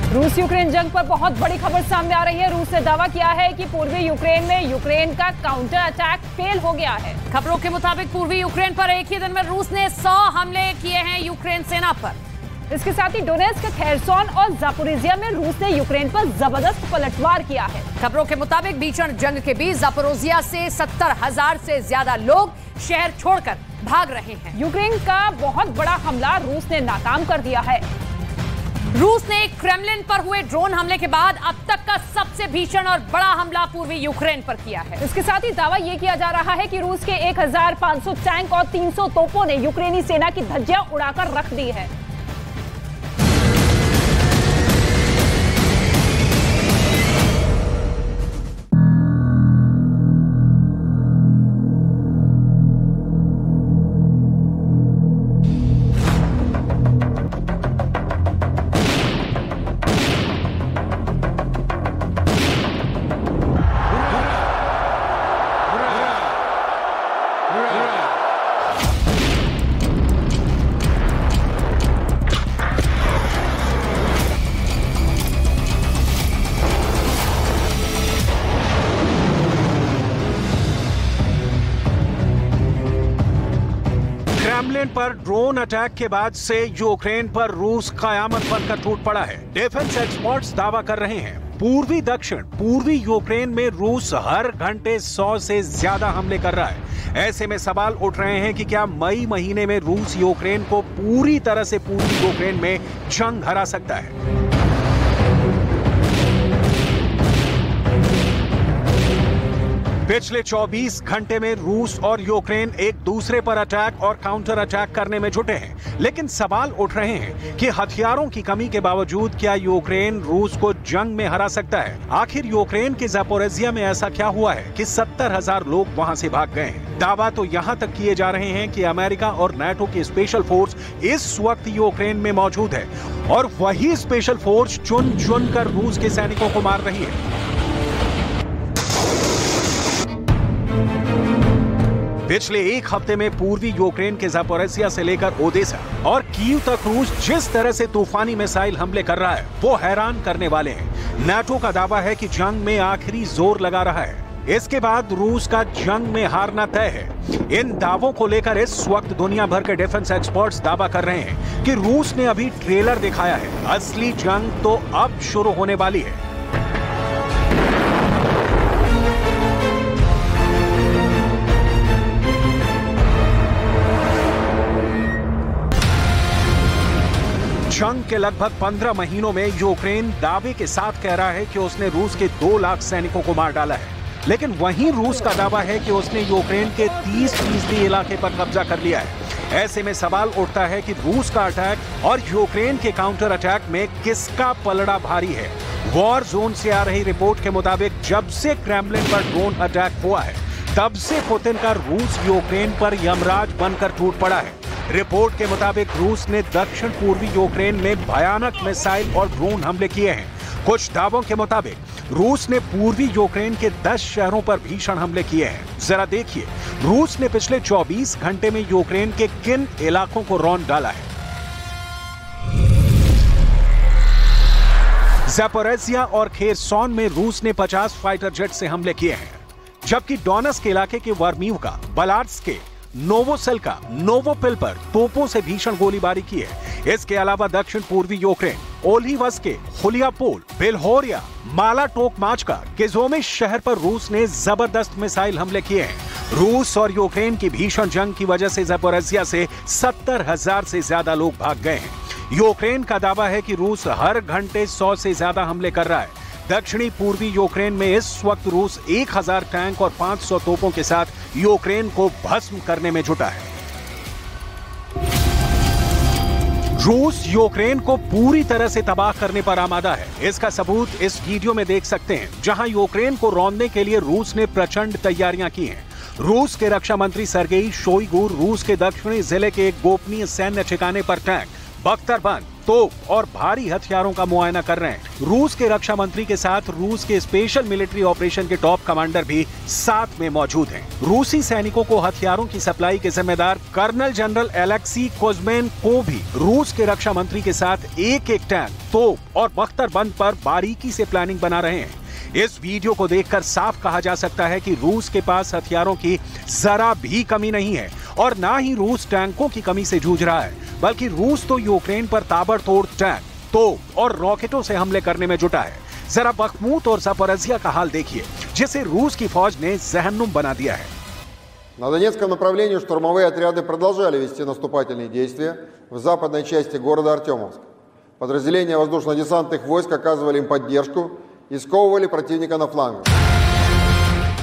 रूस यूक्रेन जंग पर बहुत बड़ी खबर सामने आ रही है। रूस ने दावा किया है कि पूर्वी यूक्रेन में यूक्रेन का काउंटर अटैक फेल हो गया है। खबरों के मुताबिक पूर्वी यूक्रेन पर एक ही दिन में रूस ने 100 हमले किए हैं यूक्रेन सेना पर। इसके साथ ही डोनेट्स्क, खेरसोन और जापोरिजिया में रूस ने यूक्रेन पर जबरदस्त पलटवार किया है। खबरों के मुताबिक भीषण जंग के बीच जापोरिजिया से 70,000 से ज्यादा लोग शहर छोड़कर भाग रहे हैं। यूक्रेन का बहुत बड़ा हमला रूस ने नाकाम कर दिया है। रूस ने क्रेमलिन पर हुए ड्रोन हमले के बाद अब तक का सबसे भीषण और बड़ा हमला पूर्वी यूक्रेन पर किया है। इसके साथ ही दावा यह किया जा रहा है कि रूस के 1500 टैंक और 300 तोपों ने यूक्रेनी सेना की धज्जियां उड़ाकर रख दी है। क्रेमलिन पर ड्रोन अटैक के बाद से यूक्रेन पर रूस कयामत बनकर टूट पड़ा है। डिफेंस एक्सपर्ट्स दावा कर रहे हैं पूर्वी दक्षिण पूर्वी यूक्रेन में रूस हर घंटे 100 से ज्यादा हमले कर रहा है। ऐसे में सवाल उठ रहे हैं कि क्या मई महीने में रूस यूक्रेन को पूरी तरह से पूर्वी यूक्रेन में जंग हरा सकता है। पिछले 24 घंटे में रूस और यूक्रेन एक दूसरे पर अटैक और काउंटर अटैक करने में जुटे हैं, लेकिन सवाल उठ रहे हैं कि हथियारों की कमी के बावजूद क्या यूक्रेन रूस को जंग में हरा सकता है। आखिर यूक्रेन के जापोरिजिया में ऐसा क्या हुआ है कि 70,000 लोग वहां से भाग गए हैं। दावा तो यहां तक किए जा रहे हैं कि अमेरिका और नाटो की स्पेशल फोर्स इस वक्त यूक्रेन में मौजूद है और वही स्पेशल फोर्स चुन चुन कर रूस के सैनिकों को मार रही है। पिछले एक हफ्ते में पूर्वी यूक्रेन के जापोरिजिया से लेकर ओडेसा और कीव तक रूस जिस तरह से तूफानी मिसाइल हमले कर रहा है वो हैरान करने वाले हैं। नाटो का दावा है कि जंग में आखिरी जोर लगा रहा है। इसके बाद रूस का जंग में हारना तय है। इन दावों को लेकर इस वक्त दुनिया भर के डिफेंस एक्सपर्ट्स दावा कर रहे हैं कि रूस ने अभी ट्रेलर दिखाया है, असली जंग तो अब शुरू होने वाली है। जंग के लगभग 15 महीनों में यूक्रेन दावे के साथ कह रहा है कि उसने रूस के 2 लाख सैनिकों को मार डाला है, लेकिन वहीं रूस का दावा है कि उसने यूक्रेन के 30% इलाके पर कब्जा कर लिया है। ऐसे में सवाल उठता है कि रूस का अटैक और यूक्रेन के काउंटर अटैक में किसका पलड़ा भारी है। वॉर जोन से आ रही रिपोर्ट के मुताबिक जब से क्रेमलिन पर ड्रोन अटैक हुआ है तब से पुतिन का रूस यूक्रेन पर यमराज बनकर टूट पड़ा है। रिपोर्ट के मुताबिक रूस ने दक्षिण पूर्वी यूक्रेन में भयानक मिसाइल और ड्रोन हमले किए हैं। कुछ दावों के मुताबिक रूस ने पूर्वी यूक्रेन के 10 शहरों पर भीषण हमले किए हैं। जरा देखिए रूस ने पिछले 24 घंटे में यूक्रेन के किन इलाकों को रौंद डाला है। जापोरिजिया और खेरसोन में रूस ने 50 फाइटर जेट से हमले किए हैं, जबकि डोनेट्स्क इलाके के वर्मीवका, बलार्स्क के नोवोसेल्का, नोवोपिल पर तोपों से भीषण गोलीबारी की है। इसके अलावा दक्षिण पूर्वी यूक्रेन, ओलिवस्के, खुलियापोल, बेलहोरिया, मालाटोकमाचका, किजोमिश शहर पर रूस ने जबरदस्त मिसाइल हमले किए हैं। रूस और यूक्रेन की भीषण जंग की वजह से जापोरिजिया से 70,000 से ज्यादा लोग भाग गए हैं। यूक्रेन का दावा है कि रूस हर घंटे 100 से ज्यादा हमले कर रहा है। दक्षिणी पूर्वी यूक्रेन में इस वक्त रूस 1000 टैंक और 500 तोपों के साथ यूक्रेन को भस्म करने में जुटा है। रूस यूक्रेन को पूरी तरह से तबाह करने पर आमादा है। इसका सबूत इस वीडियो में देख सकते हैं, जहां यूक्रेन को रौंदने के लिए रूस ने प्रचंड तैयारियां की हैं। रूस के रक्षा मंत्री सर्गेई शोइगु रूस के दक्षिणी जिले के एक गोपनीय सैन्य ठिकाने पर टैंक, बख्तरबंद, तोप और भारी हथियारों का मुआयना कर रहे हैं। रूस के रक्षा मंत्री के साथ रूस के स्पेशल मिलिट्री ऑपरेशन के टॉप कमांडर भी साथ में मौजूद हैं। रूसी सैनिकों को हथियारों की सप्लाई के जिम्मेदार कर्नल जनरल एलेक्सी कोज़मेन को भी रूस के रक्षा मंत्री के साथ एक एक टैंक, तोप और बख्तरबंद पर बारीकी से प्लानिंग बना रहे हैं। इस वीडियो को देखकर साफ कहा जा सकता है कि रूस के पास हथियारों की जरा भी कमी नहीं है और ना ही रूस टैंकों की कमी से जूझ रहा है, बल्कि रूस तो यूक्रेन पर ताबड़तोड़ टैंक, तोप और रॉकेटों से हमले करने में जुटा है। जरा बख्मूत और ज़पोरिज़्या का हाल देखिए, जिसे रूस की फौज ने जहन्नुम बना दिया है। На Донецком направлении штурмовые отряды продолжали вести наступательные действия в западной части города Артемовск. Подразделения воздушно-десантных войск оказывали им поддержку и сковывали противника на флангах.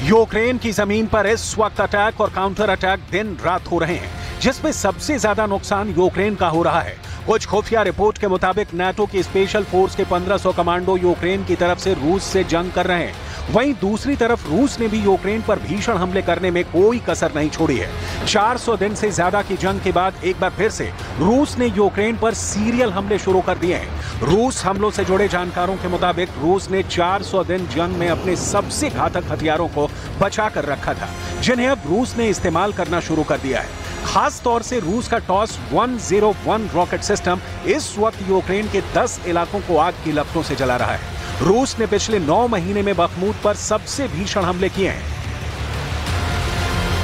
यूक्रेन की जमीन पर इस वक्त अटैक और काउंटर अटैक दिन रात हो रहे हैं, जिसमें सबसे ज्यादा नुकसान यूक्रेन का हो रहा है। कुछ खुफिया रिपोर्ट के मुताबिक नाटो की स्पेशल फोर्स के 1500 कमांडो यूक्रेन की तरफ से रूस से जंग कर रहे हैं। वहीं दूसरी तरफ रूस ने भी यूक्रेन पर भीषण हमले करने में कोई कसर नहीं छोड़ी है। 400 दिन से ज्यादा की जंग के बाद एक बार फिर से रूस ने यूक्रेन पर सीरियल हमले शुरू कर दिए हैं। रूस हमलों से जुड़े जानकारों के मुताबिक रूस ने 400 दिन जंग में अपने सबसे घातक हथियारों को बचा कर रखा था, जिन्हें अब रूस ने इस्तेमाल करना शुरू कर दिया है। खास तौर से रूस का टॉस 101 रॉकेट सिस्टम इस वक्त यूक्रेन के 10 इलाकों को आग की लपटों से जला रहा है। रूस ने पिछले 9 महीने में बखमूत पर सबसे भीषण हमले किए हैं।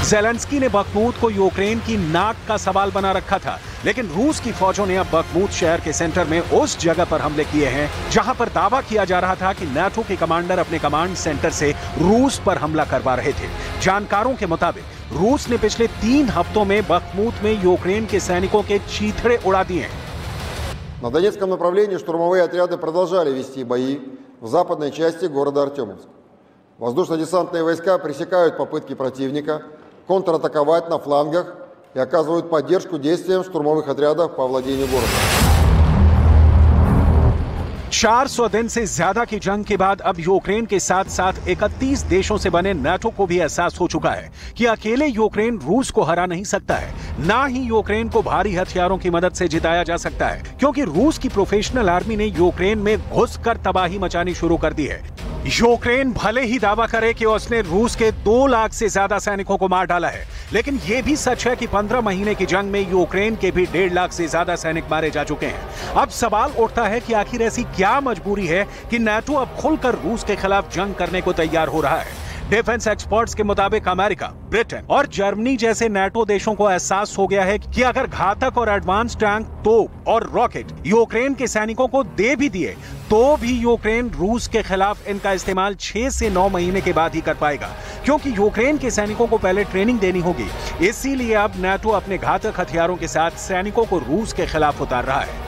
ज़ेलेंस्की ने बखमूत को यूक्रेन की नाक का सवाल बना रखा था, लेकिन रूस की फौजों ने अब बखमूत शहर के सेंटर में उस जगह पर हमले किए हैं जहां पर दावा किया जा रहा था कि नाटो के कमांडर अपने कमांड सेंटर से रूस पर हमला करवा रहे थे। जानकारों के मुताबिक रूस ने पिछले 3 हफ्तों में बखमूत में यूक्रेन के सैनिकों के चीथड़े उड़ा दिए हैं। На Донецком направлении штурмовые отряды продолжали вести бои в западной части города Артемовск. Воздушно-десантные войска пресекают попытки противника контратаковать на флангах и оказывают поддержку действиям штурмовых отрядов по овладению городом. 400 दिन से ज्यादा की जंग के बाद अब यूक्रेन के साथ साथ 31 देशों से बने नाटो को भी एहसास हो चुका है कि अकेले यूक्रेन रूस को हरा नहीं सकता है, ना ही यूक्रेन को भारी हथियारों की मदद से जिताया जा सकता है, क्योंकि रूस की प्रोफेशनल आर्मी ने यूक्रेन में घुसकर तबाही मचानी शुरू कर दी है। यूक्रेन भले ही दावा करे कि उसने रूस के 2 लाख से ज्यादा सैनिकों को मार डाला है, लेकिन यह भी सच है कि 15 महीने की जंग में यूक्रेन के भी 1.5 लाख से ज्यादा सैनिक मारे जा चुके हैं। अब सवाल उठता है कि आखिर ऐसी क्या मजबूरी है कि नाटो अब खुलकर रूस के खिलाफ जंग करने को तैयार हो रहा है। डिफेंस एक्सपर्ट्स के मुताबिक अमेरिका, ब्रिटेन और जर्मनी जैसे नाटो देशों को एहसास हो गया है कि अगर घातक और एडवांस टैंक, तोप और रॉकेट यूक्रेन के सैनिकों को दे भी दिए तो भी यूक्रेन रूस के खिलाफ इनका इस्तेमाल 6 से 9 महीने के बाद ही कर पाएगा, क्योंकि यूक्रेन के सैनिकों को पहले ट्रेनिंग देनी होगी। इसीलिए अब नाटो अपने घातक हथियारों के साथ सैनिकों को रूस के खिलाफ उतार रहा है।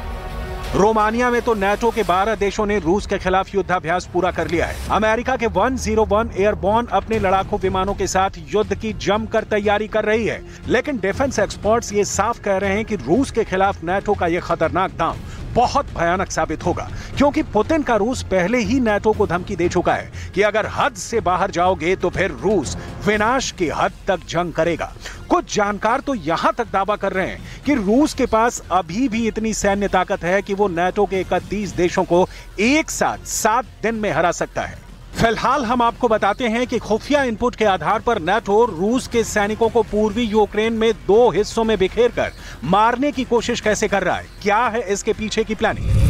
रोमानिया में तो नाटो के 12 देशों ने रूस के खिलाफ युद्धाभ्यास पूरा कर लिया है। अमेरिका के 101 एयरबॉर्न अपने लड़ाकू विमानों के साथ युद्ध की जमकर तैयारी कर रही है, लेकिन डिफेंस एक्सपर्ट्स ये साफ कह रहे हैं कि रूस के खिलाफ नाटो का यह खतरनाक दांव बहुत भयानक साबित होगा, क्योंकि पुतिन का रूस पहले ही नाटो को धमकी दे चुका है कि अगर हद से बाहर जाओगे तो फिर रूस विनाश की हद तक जंग करेगा। कुछ जानकार तो यहां तक दावा कर रहे हैं कि रूस के पास अभी भी इतनी सैन्य ताकत है कि वो नाटो के 31 देशों को एक साथ 7 दिन में हरा सकता है। फिलहाल हम आपको बताते हैं कि खुफिया इनपुट के आधार पर नाटो रूस के सैनिकों को पूर्वी यूक्रेन में 2 हिस्सों में बिखेर कर मारने की कोशिश कैसे कर रहा है, क्या है इसके पीछे की प्लानिंग।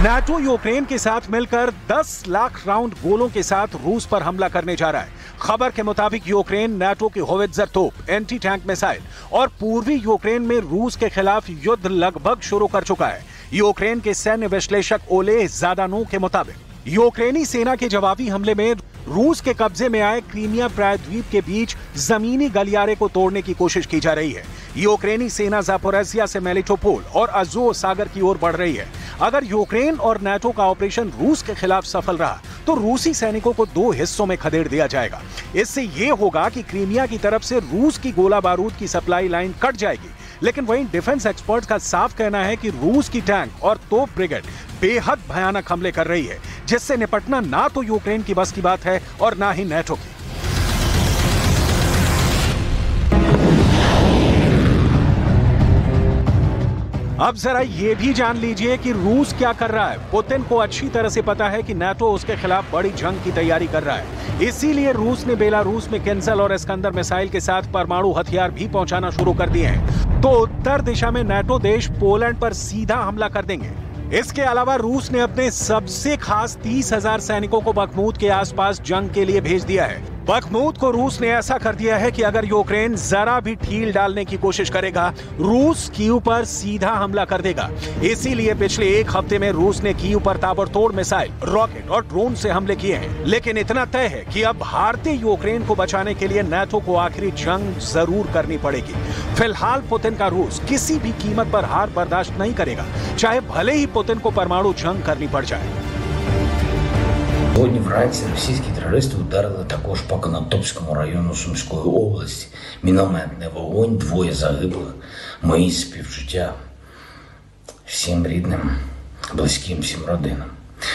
नाटो यूक्रेन के साथ मिलकर 10 लाख राउंड गोलों के साथ रूस पर हमला करने जा रहा है। खबर के मुताबिक यूक्रेन नाटो की होवित्जर तोप, एंटी टैंक मिसाइल और पूर्वी यूक्रेन में रूस के खिलाफ युद्ध लगभग शुरू कर चुका है। यूक्रेन के सैन्य विश्लेषक ओले ज़ादानोव के मुताबिक यूक्रेनी सेना के जवाबी हमले में रूस के कब्जे में आए क्रीमिया प्रायद्वीप के बीच जमीनी गलियारे को तोड़ने की कोशिश की जा रही है। यूक्रेनी सेना ज़पोरिज़्या से मेलिटोपोल और अज़ोव सागर की ओर बढ़ रही है। अगर यूक्रेन और नाटो का ऑपरेशन रूस के खिलाफ सफल रहा तो रूसी सैनिकों को 2 हिस्सों में खदेड़ दिया जाएगा। इससे यह होगा कि क्रीमिया की तरफ से रूस की गोला बारूद की सप्लाई लाइन कट जाएगी, लेकिन वहीं डिफेंस एक्सपर्ट्स का साफ कहना है कि रूस की टैंक और तोप ब्रिगेड बेहद भयानक हमले कर रही है, जिससे निपटना ना तो यूक्रेन की बस की बात है और ना ही नाटो की। अब जरा ये भी जान लीजिए कि रूस क्या कर रहा है। पुतिन को अच्छी तरह से पता है कि नाटो उसके खिलाफ बड़ी जंग की तैयारी कर रहा है। इसीलिए रूस ने बेलारूस में किंजल और इस्कंदर मिसाइल के साथ परमाणु हथियार भी पहुंचाना शुरू कर दिए हैं। तो उत्तर दिशा में नाटो देश पोलैंड पर सीधा हमला कर देंगे। इसके अलावा रूस ने अपने सबसे खास 30,000 सैनिकों को बखमूत के आसपास जंग के लिए भेज दिया है। बखमूत को रूस ने ऐसा कर दिया है कि अगर यूक्रेन जरा भी ढील डालने की कोशिश करेगा, रूस कीव पर सीधा हमला कर देगा। इसीलिए पिछले एक हफ्ते में रूस ने कीव पर ताबड़तोड़ मिसाइल, रॉकेट और ड्रोन से हमले किए हैं। लेकिन इतना तय है कि अब हारते यूक्रेन को बचाने के लिए नाटो को आखिरी जंग जरूर करनी पड़ेगी। फिलहाल पुतिन का रूस किसी भी कीमत पर हार बर्दाश्त नहीं करेगा, चाहे भले ही पुतिन को परमाणु जंग करनी पड़ जाए। Сьогодні вранці російські терористи ударили також по Конотопському району Сумської області. Мінометний вогонь, 2 загиблих. Мої співчуття всім рідним, близьким, всім родинам.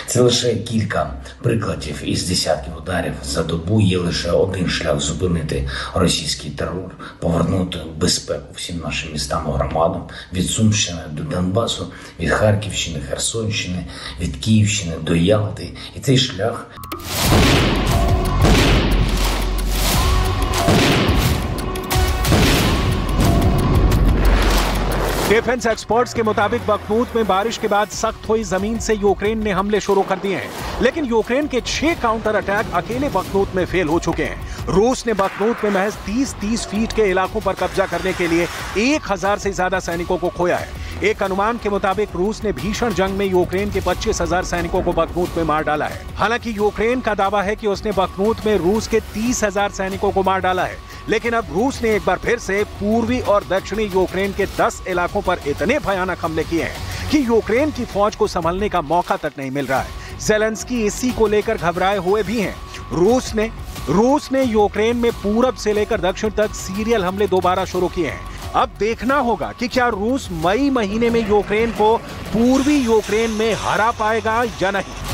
Це лише кілька прикладів із десятків ударів за добу. Є лише один шлях зупинити російський терор, повернути безпеку всім нашим містам і громадам, від Сумщини до Донбасу, від Харківщини, Херсонщини, від Київщини до Ялти. І цей шлях... डिफेंस एक्सपर्ट्स के मुताबिक बखमूत में बारिश के बाद सख्त हुई जमीन से यूक्रेन ने हमले शुरू कर दिए हैं, लेकिन यूक्रेन के 6 काउंटर अटैक अकेले बखमूत में फेल हो चुके हैं। रूस ने बखमूत में महज 30 फीट के इलाकों पर कब्जा करने के लिए 1000 से ज्यादा सैनिकों को खोया है। एक अनुमान के मुताबिक रूस ने भीषण जंग में यूक्रेन के 25,000 सैनिकों को बखमूत में मार डाला है। हालांकि यूक्रेन का दावा है कि उसने बखमूत में रूस के 30,000 सैनिकों को मार डाला है, लेकिन अब रूस ने एक बार फिर से पूर्वी और दक्षिणी यूक्रेन के 10 इलाकों पर इतने भयानक हमले किए हैं कि यूक्रेन की फौज को संभलने का मौका तक नहीं मिल रहा है। ज़ेलेंस्की इसी को लेकर घबराए हुए भी हैं। रूस ने यूक्रेन में पूरब से लेकर दक्षिण तक सीरियल हमले दोबारा शुरू किए हैं। अब देखना होगा कि क्या रूस मई महीने में यूक्रेन को पूर्वी यूक्रेन में हरा पाएगा या नहीं।